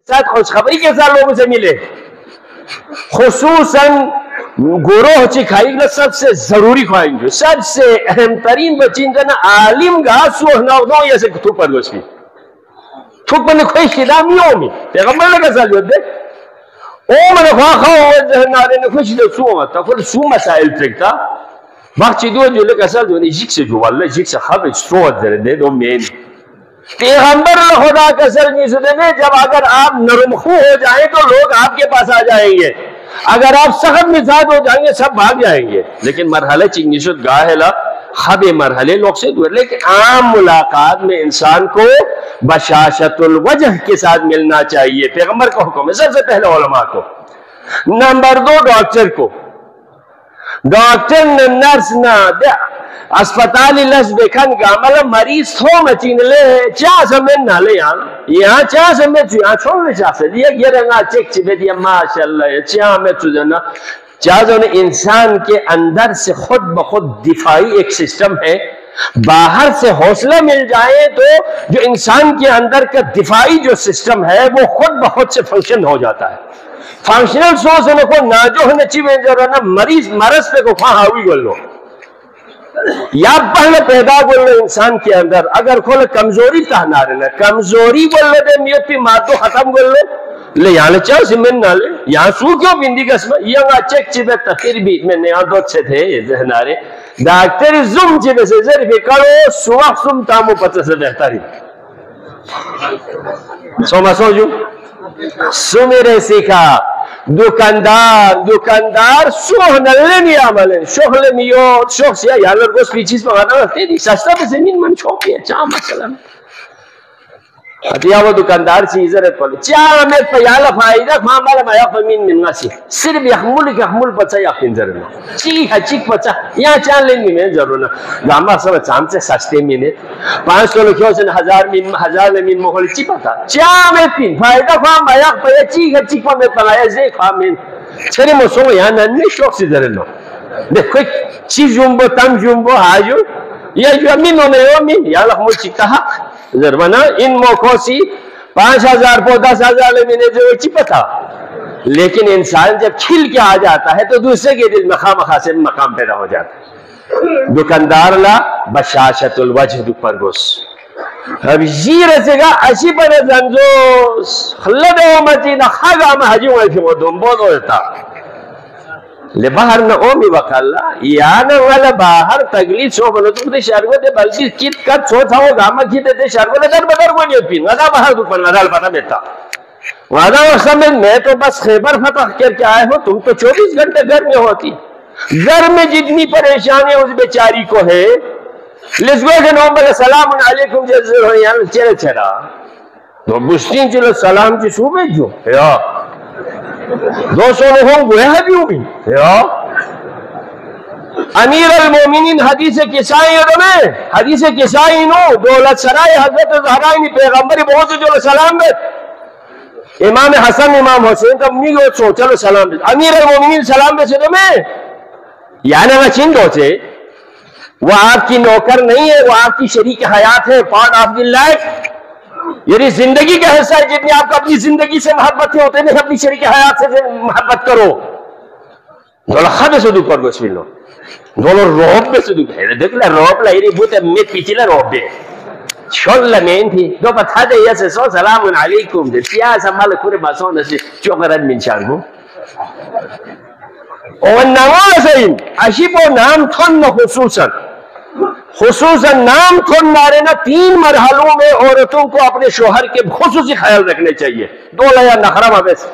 साथ खुशखबरी के साथ लोगों से मिले, खुसूसन गुरोह ची खाई सबसे जरूरी खाएंगे, सबसे अहम तरीन बचीन जना आलिम गा सुह नौ ये से थुक पर गोश्ती थुक पर कोई शिदामियों में पैगंबर ने कैसा लिया दे ओ मैंने ख्वाह खाओ नारे ने खुश दे सुह मत ताकि सुह मसाइल फेंकता बाकी दो जो ले कैसा जो नहीं जिक से जो वाले जिक से खाब सुह दे दो मेन पैगंबर खुदा का सर नहीं सुने में जब अगर आप नरमखू हो जाएं तो लोग आपके पास आ जाएंगे, अगर आप सख्त मिजाज हो जाएंगे सब भाग जाएंगे। लेकिन मरहले चिंगिशुद गाहेला खबे मरहले लोग से दूर, लेकिन आम मुलाकात में इंसान को बशाशतुल वजह के साथ मिलना चाहिए। पैगंबर का हुक्म है सबसे पहले उलमा को, नंबर 2 डॉक्टर को, डॉक्टर न नर्स न अस्पताल लस देखन का मतलब मरीज थो मचीन ले चा समय ना ले यहाँ चा समय यहाँ छोड़ ले चा से ये रंगा चेक चिपे दिया माशाल्लाह चा में तुझना चा जो ने इंसान के अंदर से खुद ब खुद दिफाई एक सिस्टम है, बाहर से हौसला मिल जाए तो जो इंसान के अंदर का दिफाई जो सिस्टम है वो खुद ब खुद से फंक्शन हो जाता है। फंक्शनल सोच को ना जो है चिवे जरा ना मरीज मरस पे को वहां हावी कर लो या पहले पैदा बोलो इंसान के अंदर अगर खोले कमजोरी कहना रहे कमजोरी बोल दे मियती मातो खत्म कर लो ले यहाँ चाहो सिमेंट ना ले यहाँ सू क्यों बिंदी कसम यहाँ चेक चिबे तफिर भी मैंने यहाँ दो से थे जहनारे डॉक्टर जुम चिबे से जर भी करो सुबह सुम तामो पता से बेहतर सोमा सोजू सुमेरे सीखा दुकानदार सोह नल्ले आमले शोहले मियो शोह से यार को स्पीचेस मंगाना तेरी सस्ता पे जमीन मन छोप है चा मसला अतिया वो दुकानदार से इजरत पड़े चा में पयाला फायदा मामला माया फमीन मिलना सी सिर्फ यहमुल पचा या पिंजर में चिक पचा या चाल लेनी में जरूर ना गामा सब चाम से सस्ते में 500 रुपयों से 1000 में मोहल चिपता चा में पिन फायदा खा माया पया चिक में पलाया जे खा में छरे मोसो या नन्ने शौक से जरूर ना देखो चीज जुम्बो तम जुम्बो हाजू ये जो मिनो में यो मिन या लखमुल चिकता हक जरबना इन मौकों से 5000 को 10,000 में जो चिपता, लेकिन इंसान जब खिल के आ जाता है तो दूसरे के दिल में खामखा से मकाम पैदा हो जाता है। दुकानदार ला बशाशतुल वजह दुपर गोस अब जी रसेगा अशी पर जंजोस खल्लद उम्मती न खागा में हजी हुए थे वो दुम्बो होता ले बाहर न ओमी वकल्ला याना वाला बाहर तगली सो बनो तुम शरबत बल्कि कित कत सो था वो गामा की ते शरबत दर बदर को नहीं पीन वादा बाहर दुकान वाला पता बेटा वादा उस समय मैं तो बस खैबर फतह करके आए हो, तुम तो 24 घंटे घर में होती, घर में जितनी परेशानी उस बेचारी को है लिस्गो के नाम पर सलाम अलैकुम जैसे हो यार चले चला तो बुस्तीन चलो सलाम की सुबह जो या 200 लोगों को है भी हुई अमीर अल मोमिनीन हदीस किसाई में हदीस किसाई नो दौलत सराय हजरत ज़हरा ने पैगंबर बहुत जो सलाम दे इमाम हसन इमाम हुसैन का मी को सो चलो सलाम दे अमीर अल मोमिनीन सलाम दे से में यानी मैं चिंदो से वो आपकी नौकर नहीं है, वो आपकी शरीक हयात है, पार्ट ऑफ द लाइफ, यानी जिंदगी का हिस्सा है। जितनी आपको अपनी जिंदगी से मोहब्बत होते हैं अपनी शरीक हयात से मोहब्बत करो। दोनों से दुख पर बिस्मिल दोनों रोब में से दुख है देख ला रोब ला बुत में पिछला रोब है छोल में थी दो पता दे ये से सो सलाम अलैकुम दे सिया संभाल पूरे बासों से चोकरन मिन चांगो और नवाज़िन अशीबो नाम थन खुसूसन नाम थन मारे ना 3 मरहलों में औरतों को अपने शोहर के खुसूसी ख्याल रखने चाहिए। 2 लया नखरा मबेस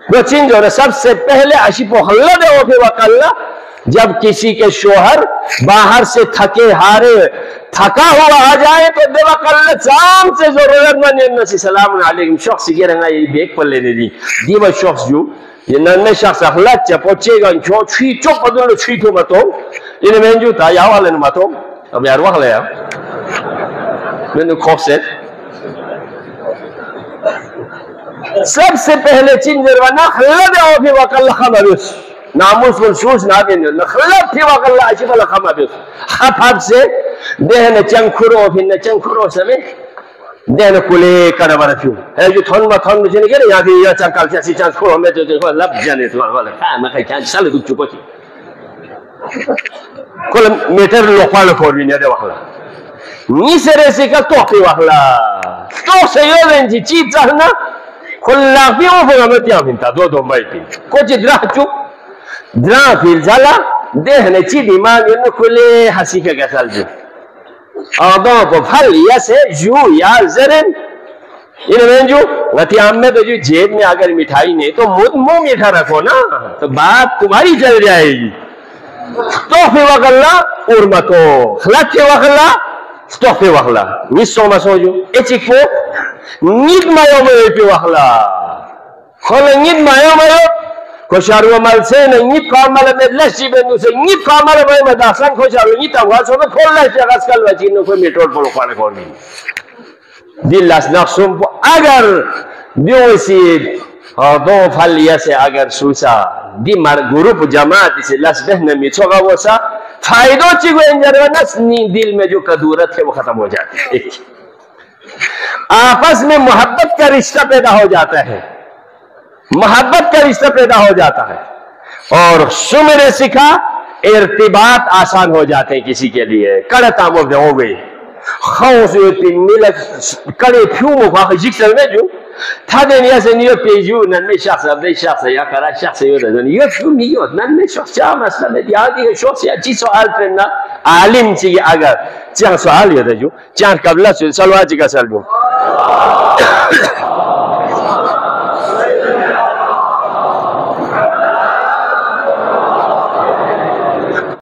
वो चिंज हो सबसे पहले अशीबो खल्लद ओफे वकल्ला जब किसी के शोहर बाहर से थके हारे थका हुआ आ जाए तो बेवकल्ला शाम से जरूरतमंद से सलाम अलैकुम शख्स के रंगा ये बेग पर लेने दी वो शख्स जो ये नन्हे शख्स अखलाक चपोचेगा छो छी चो पदुल छी तो मतो इन मेंजू था या वाले मतो अब यार वह ले मैंने खौफ से सबसे पहले चिंजरवाना खल्लद ओ भी वकल्ला खमरुस नामुस वलशूस ना बिन नखलत थी वकल्ला अशिफ लखमरुस खफाब से देह ने चंखुरो फिर ने चंखुरो समय دین کولے کڑا بڑا کیوں ہے جو تھون ما تھون مجھے نہیں کہہ رہے یا چاکال چاسی چانس کھو ہمیں جو لب جانے تو والا میں کہیں چانس سال دو چکو چی کل میٹر لوپال کھوڑی نہیں دے وحلا نیسے ریسی کا توقی وحلا توق سے یو دن جی چیز چاہنا کل لاغ پیوں پھر ہمیں تیام ہنتا دو مائی پی کچھ دراہ چو دراہ پھر جالا دیکھنے چی دیمان انہوں کلے حسی کا کسال جو آدھوں کو پھل یا سے جو یا زرن انہوں میں جو غتیام میں تو جو جیب میں اگر مٹھائی نہیں تو منہ میٹھا رکھو نا تو بات تمہاری چل جائے گی توفی وغلا ارمتو خلق وغلا توفی وغلا نیسو مسو جو ایچک پو نید مایو مایو پی وغلا خلا نید مایو مایو خوشارو عمل سے نید کامل میں لشی بندو سے نید کامل میں مداخلن خوشارو نید تاواز ہوگا کھول لشی اغاز کل وچینو کوئی میٹرول پلو خوانے کھولنی دل لاس نقصم پو اگر دیو سید دو پھلیا سے اگر سوسا دی مر گروپ جماعت سے لاس بہن میں چھوگا وہ سا فائدو چی کو انجر ونس دل میں جو قدورت ہے وہ ختم ہو جاتی ہے آپس میں محبت کا رشتہ پیدا ہو جاتا ہے محبت کا رشتہ پیدا ہو جاتا ہے اور سمر سکھا ارتباط آسان ہو جاتے ہیں کسی کے لیے کڑتا مبدہ ہو گئی خوص ہوتی ملک کڑے پھیوں مخواہ جکسر میں جو تھا دین یا سے نیو پیجو نن میں شخص ابدی شخص یا کرا شخص یو دن یو فیوں نیوت نن میں شخص چاہ مسئلہ میں دیادی ہے شخص یا چی سوال پرنا عالم چی اگر چاہ سوال یو دن جو چاہ قبلہ سلوات چی کا سلو